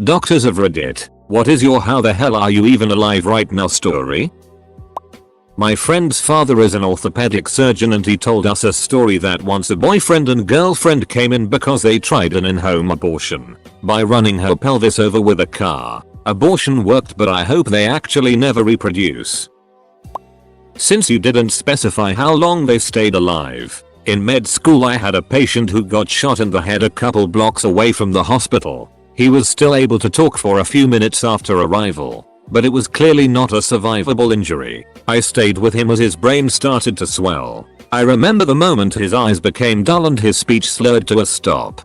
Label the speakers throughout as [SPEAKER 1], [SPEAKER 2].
[SPEAKER 1] Doctors of Reddit, what is your how the hell are you even alive right now story? My friend's father is an orthopedic surgeon and he told us a story that once a boyfriend and girlfriend came in because they tried an in-home abortion by running her pelvis over with a car. Abortion worked, but I hope they actually never reproduce. Since you didn't specify how long they stayed alive, in med school I had a patient who got shot in the head a couple blocks away from the hospital. He was still able to talk for a few minutes after arrival, but it was clearly not a survivable injury. I stayed with him as his brain started to swell. I remember the moment his eyes became dull and his speech slurred to a stop.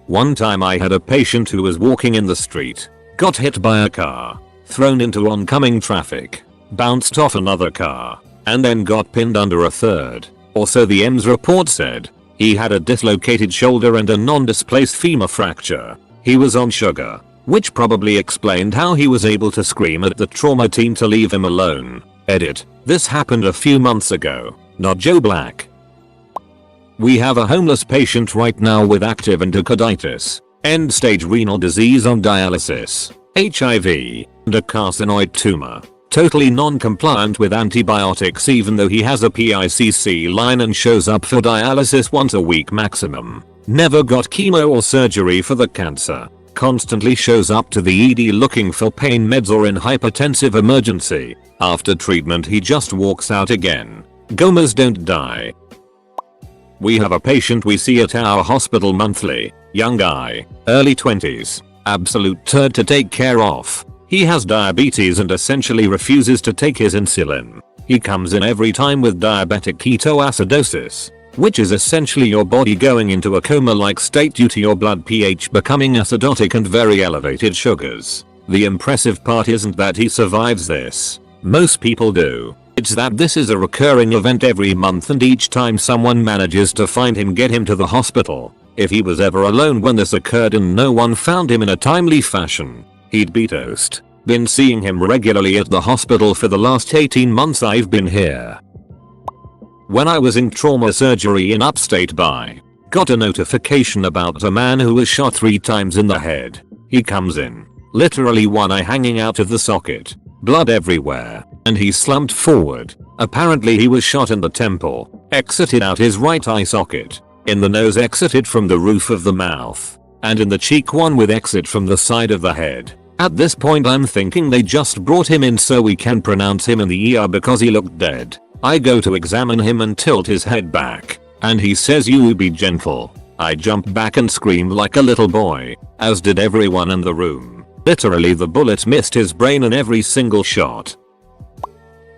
[SPEAKER 1] One time I had a patient who was walking in the street, got hit by a car, thrown into oncoming traffic, bounced off another car, and then got pinned under a third, or so the EMS report said. He had a dislocated shoulder and a non-displaced femur fracture. He was on sugar, which probably explained how he was able to scream at the trauma team to leave him alone. Edit. This happened a few months ago, not Joe Black. We have a homeless patient right now with active endocarditis, end-stage renal disease on dialysis, HIV, and a carcinoid tumor. Totally non-compliant with antibiotics even though he has a PICC line and shows up for dialysis once a week maximum. Never got chemo or surgery for the cancer. Constantly shows up to the ED looking for pain meds or in hypertensive emergency. After treatment he just walks out again. Gomas don't die. We have a patient we see at our hospital monthly. Young guy, early 20s, absolute turd to take care of. He has diabetes and essentially refuses to take his insulin. He comes in every time with diabetic ketoacidosis, which is essentially your body going into a coma-like state due to your blood pH becoming acidotic and very elevated sugars. The impressive part isn't that he survives this. Most people do. It's that this is a recurring event every month and each time someone manages to find him, get him to the hospital. If he was ever alone when this occurred and no one found him in a timely fashion, he'd be toast. Been seeing him regularly at the hospital for the last 18 months I've been here. When I was in trauma surgery in upstate by, got a notification about a man who was shot 3 times in the head. He comes in, literally one eye hanging out of the socket, blood everywhere, and he slumped forward. Apparently he was shot in the temple, exited out his right eye socket, in the nose exited from the roof of the mouth, and in the cheek one with exit from the side of the head. At this point I'm thinking they just brought him in so we can pronounce him in the ER because he looked dead. I go to examine him and tilt his head back, and he says "You be gentle." I jump back and screamed like a little boy, as did everyone in the room. Literally the bullet missed his brain in every single shot.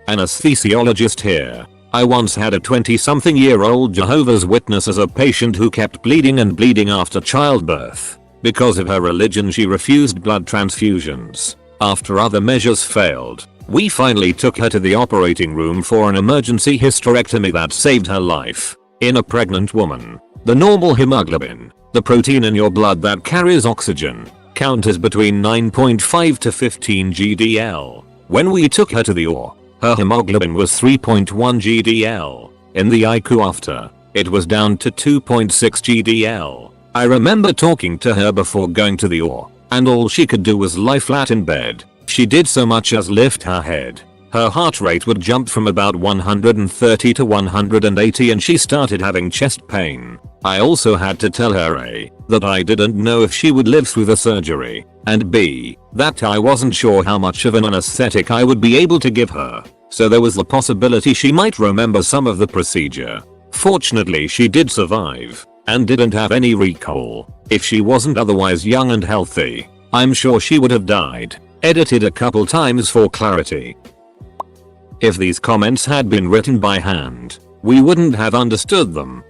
[SPEAKER 1] Anesthesiologist here. I once had a 20-something-year-old Jehovah's Witness as a patient who kept bleeding and bleeding after childbirth. Because of her religion she refused blood transfusions. After other measures failed, we finally took her to the operating room for an emergency hysterectomy that saved her life. In a pregnant woman, the normal hemoglobin, the protein in your blood that carries oxygen, count is between 9.5 to 15 GDL. When we took her to the OR, her hemoglobin was 3.1 GDL. In the ICU after, it was down to 2.6 GDL. I remember talking to her before going to the OR, and all she could do was lie flat in bed. She did so much as lift her head. Her heart rate would jump from about 130 to 180 and she started having chest pain. I also had to tell her A, that I didn't know if she would live through the surgery, and B, that I wasn't sure how much of an anesthetic I would be able to give her, so there was the possibility she might remember some of the procedure. Fortunately she did survive, and didn't have any recall. If she wasn't otherwise young and healthy, I'm sure she would have died. Edited a couple times for clarity. If these comments had been written by hand, we wouldn't have understood them.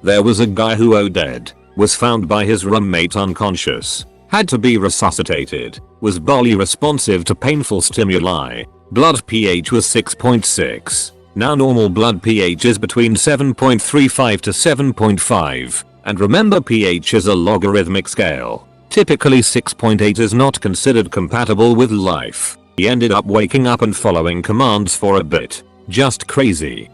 [SPEAKER 1] There was a guy who OD'd, was found by his roommate unconscious, had to be resuscitated, was barely responsive to painful stimuli, blood pH was 6.6. Now normal blood pH is between 7.35 to 7.5, and remember pH is a logarithmic scale. Typically 6.8 is not considered compatible with life. He ended up waking up and following commands for a bit. Just crazy.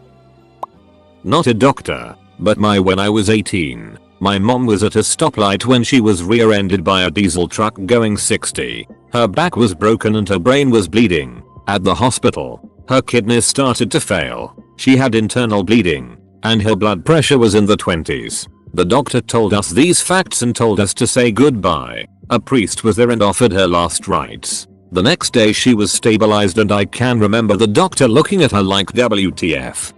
[SPEAKER 1] Not a doctor, but when I was 18, My mom was at a stoplight when she was rear-ended by a diesel truck going 60. Her back was broken and her brain was bleeding. At the hospital, her kidneys started to fail. She had internal bleeding, and her blood pressure was in the 20s. The doctor told us these facts and told us to say goodbye. A priest was there and offered her last rites. The next day she was stabilized, and I can remember the doctor looking at her like WTF.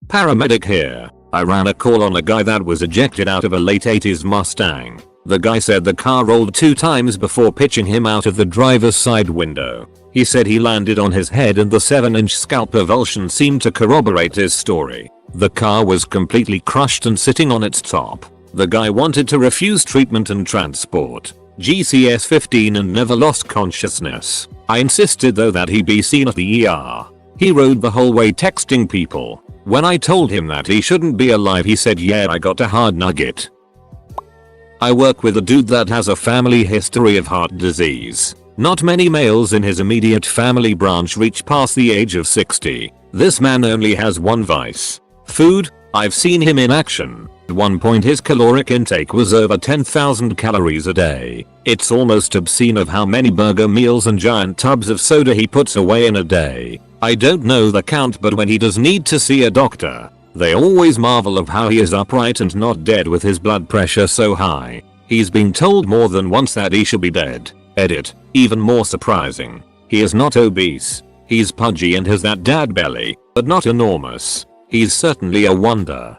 [SPEAKER 1] Paramedic here. I ran a call on a guy that was ejected out of a late 80s Mustang. The guy said the car rolled 2 times before pitching him out of the driver's side window. He said he landed on his head and the 7-inch scalp avulsion seemed to corroborate his story. The car was completely crushed and sitting on its top. The guy wanted to refuse treatment and transport. GCS 15 and never lost consciousness. I insisted though that he be seen at the ER. He rode the whole way texting people. When I told him that he shouldn't be alive, he said, yeah, I got a hard nugget. I work with a dude that has a family history of heart disease. Not many males in his immediate family branch reach past the age of 60. This man only has one vice: food. I've seen him in action. At one point his caloric intake was over 10,000 calories a day. It's almost obscene of how many burger meals and giant tubs of soda he puts away in a day. I don't know the count, but when he does need to see a doctor, they always marvel of how he is upright and not dead with his blood pressure so high. He's been told more than once that he should be dead. Edit. Even more surprising, he is not obese. He's pudgy and has that dad belly, but not enormous. He's certainly a wonder.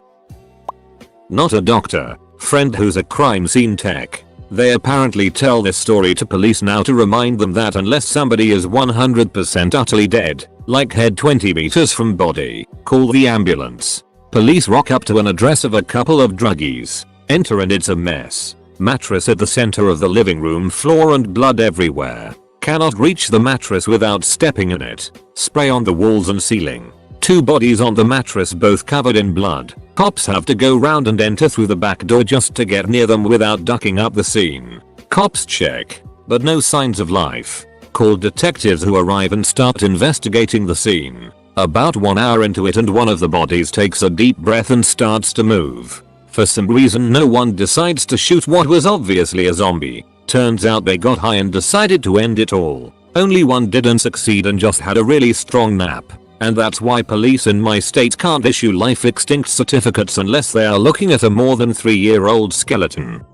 [SPEAKER 1] Not a doctor. Friend who's a crime scene tech. They apparently tell this story to police now to remind them that unless somebody is 100% utterly dead, like head 20 meters from body, call the ambulance. Police rock up to an address of a couple of druggies. Enter and it's a mess. Mattress at the center of the living room floor and blood everywhere. Cannot reach the mattress without stepping in it. Spray on the walls and ceiling. 2 bodies on the mattress, both covered in blood. Cops have to go round and enter through the back door just to get near them without ducking up the scene. Cops check, but no signs of life. Call detectives who arrive and start investigating the scene. About 1 hour into it and one of the bodies takes a deep breath and starts to move. For some reason no one decides to shoot what was obviously a zombie. Turns out they got high and decided to end it all. Only one didn't succeed and just had a really strong nap. And that's why police in my state can't issue life extinct certificates unless they are looking at a more than 3-year-old skeleton.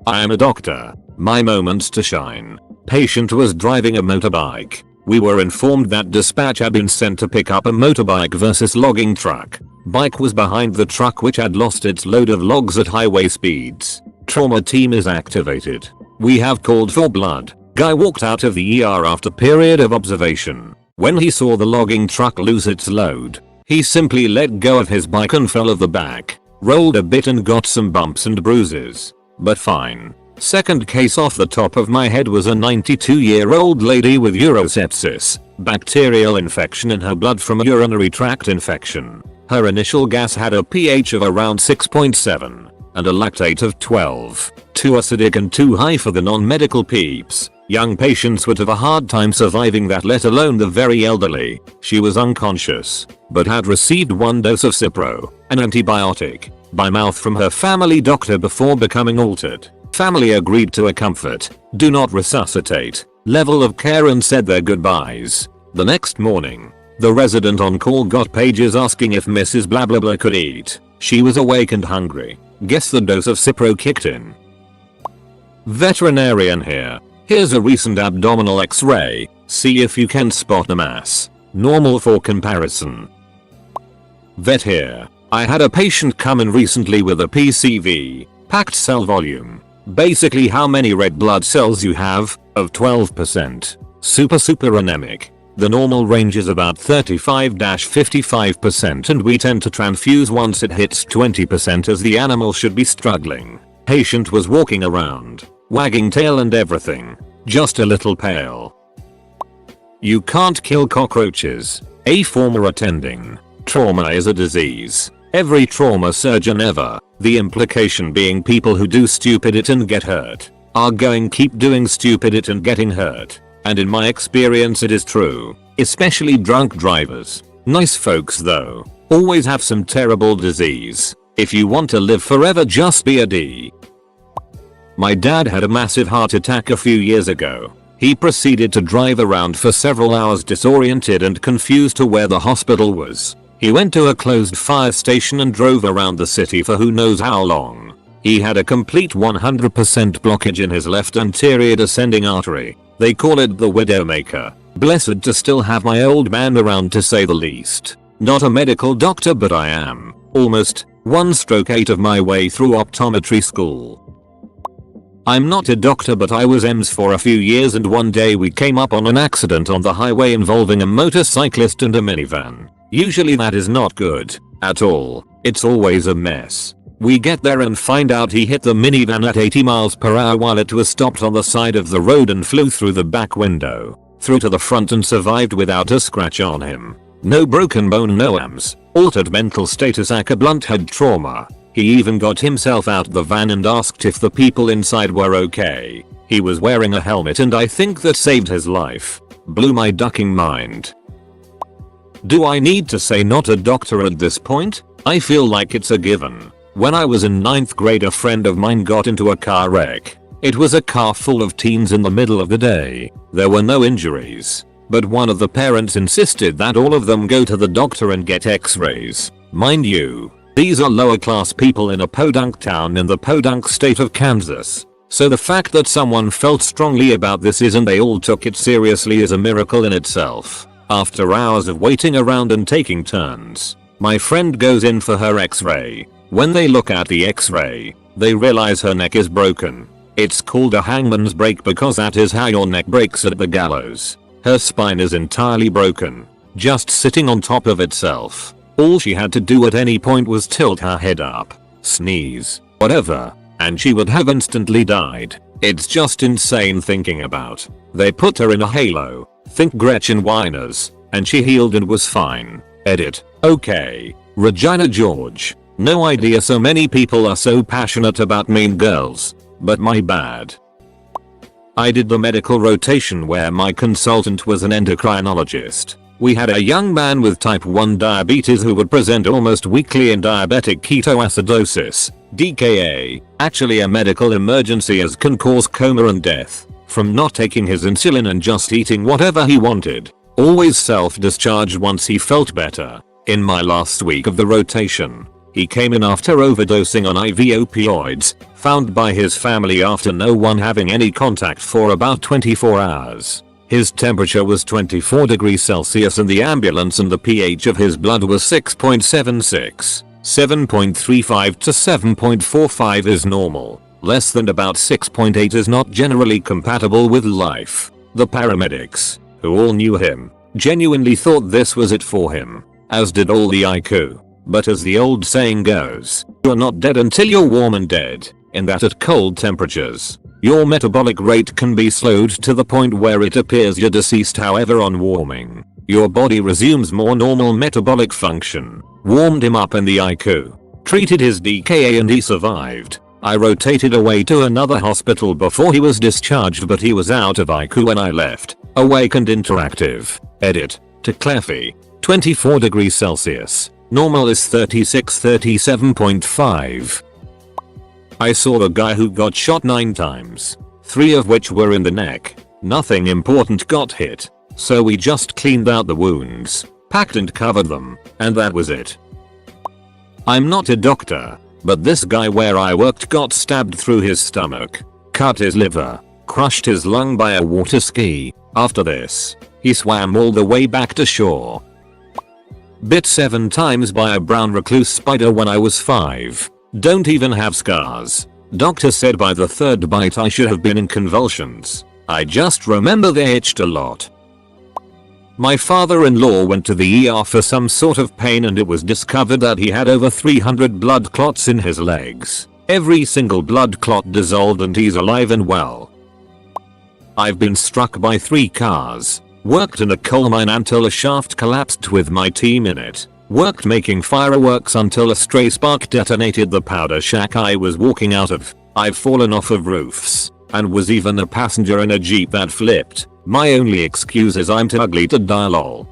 [SPEAKER 1] I am a doctor. My moments to shine. Patient was driving a motorbike. We were informed that dispatch had been sent to pick up a motorbike versus logging truck. Bike was behind the truck which had lost its load of logs at highway speeds. Trauma team is activated. We have called for blood. Guy walked out of the ER after period of observation. When he saw the logging truck lose its load, he simply let go of his bike and fell off the back. Rolled a bit and got some bumps and bruises. But fine. Second case off the top of my head was a 92-year-old lady with urosepsis, bacterial infection in her blood from a urinary tract infection. Her initial gas had a pH of around 6.7 and a lactate of 12. Too acidic and too high for the non-medical peeps. Young patients would have a hard time surviving that, let alone the very elderly. She was unconscious, but had received 1 dose of Cipro, an antibiotic, by mouth from her family doctor before becoming altered. Family agreed to a comfort, do not resuscitate, level of care and said their goodbyes. The next morning, the resident on call got pages asking if Mrs. Blah blah blah could eat. She was awake and hungry. Guess the dose of Cipro kicked in. Veterinarian here. Here's a recent abdominal x-ray. See if you can spot a mass. Normal for comparison. Vet here. I had a patient come in recently with a PCV, packed cell volume. Basically how many red blood cells you have, of 12%. Super anemic. The normal range is about 35-55% and we tend to transfuse once it hits 20% as the animal should be struggling. Patient was walking around, wagging tail and everything. Just a little pale. You can't kill cockroaches. A former attending. Trauma is a disease. Every trauma surgeon ever, the implication being people who do stupid it and get hurt, are going keep doing stupid it and getting hurt. And in my experience it is true. Especially drunk drivers. Nice folks though, always have some terrible disease. If you want to live forever, just be a D. My dad had a massive heart attack a few years ago. He proceeded to drive around for several hours disoriented and confused to where the hospital was. He went to a closed fire station and drove around the city for who knows how long. He had a complete 100% blockage in his left anterior descending artery. They call it the Widowmaker. Blessed to still have my old man around, to say the least. Not a medical doctor, but I am almost 1/8 of my way through optometry school. I'm not a doctor, but I was EMS for a few years, and one day we came up on an accident on the highway involving a motorcyclist and a minivan. Usually that is not good at all. It's always a mess. We get there and find out he hit the minivan at 80 miles per hour while it was stopped on the side of the road and flew through the back window, through to the front, and survived without a scratch on him. No broken bone, no AMS, altered mental status, aka blunt head trauma. He even got himself out the van and asked if the people inside were okay. He was wearing a helmet, and I think that saved his life. Blew my ducking mind. Do I need to say not a doctor at this point? I feel like it's a given. When I was in 9th grade, a friend of mine got into a car wreck. It was a car full of teens in the middle of the day. There were no injuries, but one of the parents insisted that all of them go to the doctor and get x-rays. Mind you, these are lower class people in a podunk town in the podunk state of Kansas. So the fact that someone felt strongly about this and they all took it seriously is a miracle in itself. After hours of waiting around and taking turns, my friend goes in for her x-ray. When they look at the x-ray, they realize her neck is broken. It's called a hangman's break because that is how your neck breaks at the gallows. Her spine is entirely broken, just sitting on top of itself. All she had to do at any point was tilt her head up, sneeze, whatever, and she would have instantly died. It's just insane thinking about. They put her in a halo, think Gretchen Whiners, and she healed and was fine. Edit. Okay. Regina George. No idea so many people are so passionate about mean girls, but my bad. I did the medical rotation where my consultant was an endocrinologist. We had a young man with type 1 diabetes who would present almost weekly in diabetic ketoacidosis, DKA, actually a medical emergency as can cause coma and death, from not taking his insulin and just eating whatever he wanted. Always self-discharged once he felt better. In my last week of the rotation, he came in after overdosing on IV opioids, found by his family after no one having any contact for about 24 hours. His temperature was 24 degrees Celsius in the ambulance and the pH of his blood was 6.76. 7.35 to 7.45 is normal. Less than about 6.8 is not generally compatible with life. The paramedics, who all knew him, genuinely thought this was it for him, as did all the IQ. But as the old saying goes, you're not dead until you're warm and dead, in that at cold temperatures, your metabolic rate can be slowed to the point where it appears you're deceased. However, on warming, your body resumes more normal metabolic function. Warmed him up in the IQ, treated his DKA, and he survived. I rotated away to another hospital before he was discharged, but he was out of IQ when I left, awake and interactive. Edit. To Cleffy. 24 degrees Celsius. Normal is 37.5. I saw the guy who got shot 9 times, 3 of which were in the neck. Nothing important got hit, so we just cleaned out the wounds, packed and covered them, and that was it. I'm not a doctor, but this guy where I worked got stabbed through his stomach, cut his liver, crushed his lung by a water ski. After this, he swam all the way back to shore. Bit 7 times by a brown recluse spider when I was 5. Don't even have scars. Doctor said by the 3rd bite I should have been in convulsions. I just remember they itched a lot. My father-in-law went to the ER for some sort of pain and it was discovered that he had over 300 blood clots in his legs. Every single blood clot dissolved and he's alive and well. I've been struck by 3 cars. Worked in a coal mine until a shaft collapsed with my team in it. Worked making fireworks until a stray spark detonated the powder shack I was walking out of. I've fallen off of roofs, and was even a passenger in a Jeep that flipped. My only excuse is I'm too ugly to die lol.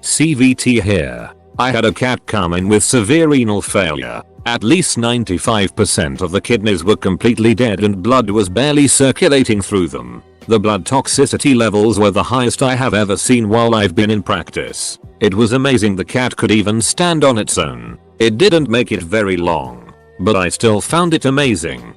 [SPEAKER 1] CVT here. I had a cat come in with severe renal failure. At least 95% of the kidneys were completely dead and blood was barely circulating through them. The blood toxicity levels were the highest I have ever seen while I've been in practice. It was amazing the cat could even stand on its own. It didn't make it very long, but I still found it amazing.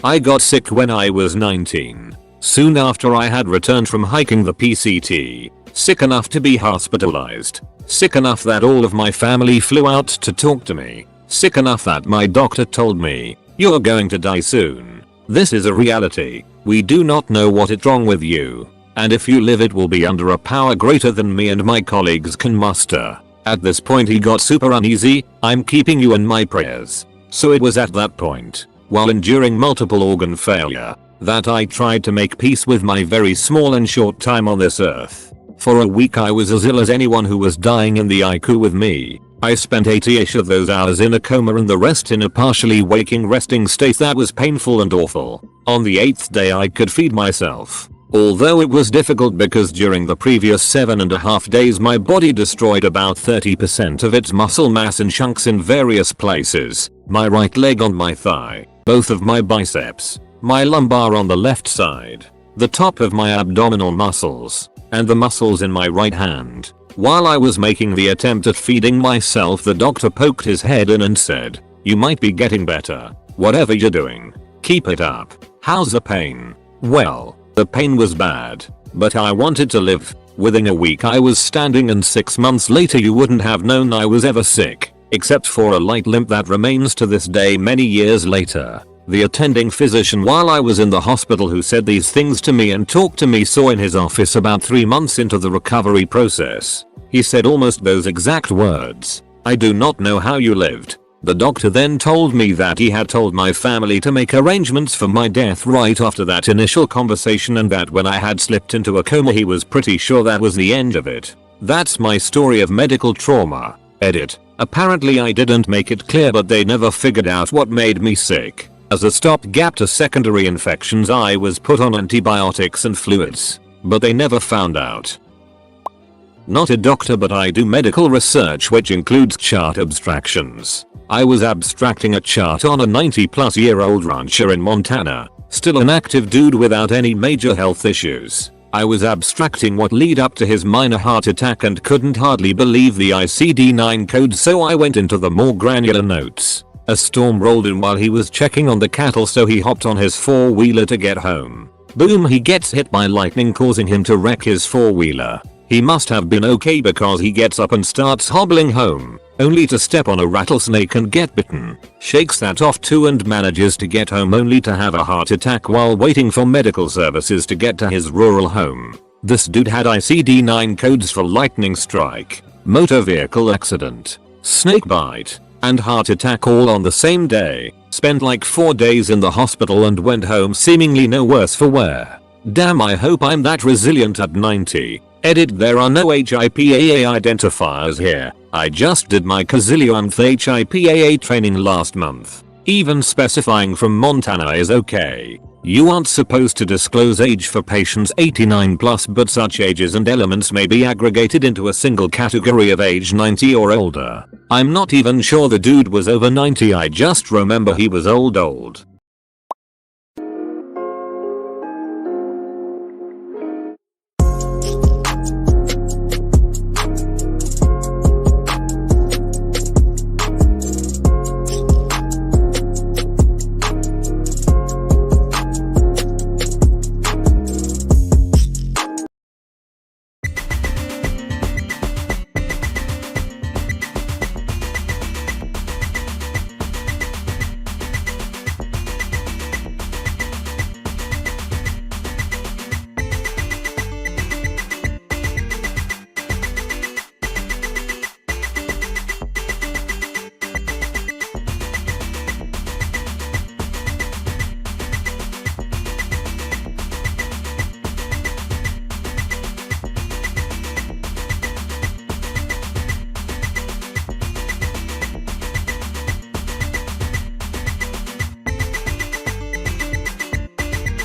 [SPEAKER 1] I got sick when I was 19. Soon after I had returned from hiking the PCT. Sick enough to be hospitalized. Sick enough that all of my family flew out to talk to me. Sick enough that my doctor told me, "You're going to die soon. This is a reality. We do not know what is wrong with you. And if you live it will be under a power greater than me and my colleagues can muster." At this point he got super uneasy. "I'm keeping you in my prayers." So it was at that point, while enduring multiple organ failure, that I tried to make peace with my very small and short time on this earth. For a week I was as ill as anyone who was dying in the ICU with me. I spent 80ish of those hours in a coma and the rest in a partially waking resting state that was painful and awful. On the 8th day I could feed myself. Although it was difficult because during the previous 7.5 days my body destroyed about 30% of its muscle mass in chunks in various places. My right leg on my thigh, both of my biceps, my lumbar on the left side, the top of my abdominal muscles, and the muscles in my right hand. While I was making the attempt at feeding myself, the doctor poked his head in and said, "You might be getting better. Whatever you're doing, keep it up. How's the pain?" Well, the pain was bad, but I wanted to live. Within a week I was standing and 6 months later you wouldn't have known I was ever sick, except for a light limp that remains to this day many years later. The attending physician while I was in the hospital who said these things to me and talked to me saw in his office about 3 months into the recovery process. He said almost those exact words, "I do not know how you lived." The doctor then told me that he had told my family to make arrangements for my death right after that initial conversation and that when I had slipped into a coma he was pretty sure that was the end of it. That's my story of medical trauma. Edit. Apparently I didn't make it clear but they never figured out what made me sick. As a stopgap to secondary infections I was put on antibiotics and fluids, but they never found out. Not a doctor but I do medical research which includes chart abstractions. I was abstracting a chart on a 90-plus-year-old rancher in Montana, still an active dude without any major health issues. I was abstracting what lead up to his minor heart attack and couldn't hardly believe the ICD-9 code so I went into the more granular notes. A storm rolled in while he was checking on the cattle so he hopped on his four-wheeler to get home. Boom, he gets hit by lightning causing him to wreck his four-wheeler. He must have been okay because he gets up and starts hobbling home, only to step on a rattlesnake and get bitten. Shakes that off too and manages to get home only to have a heart attack while waiting for medical services to get to his rural home. This dude had ICD-9 codes for lightning strike, motor vehicle accident, snake bite, and heart attack all on the same day. Spent like 4 days in the hospital and went home seemingly no worse for wear. Damn, I hope I'm that resilient at 90. Edit. There are no HIPAA identifiers here. I just did my gazillionth HIPAA training last month. Even specifying from Montana is okay. You aren't supposed to disclose age for patients 89 plus but such ages and elements may be aggregated into a single category of age 90 or older. I'm not even sure the dude was over 90, I just remember he was old.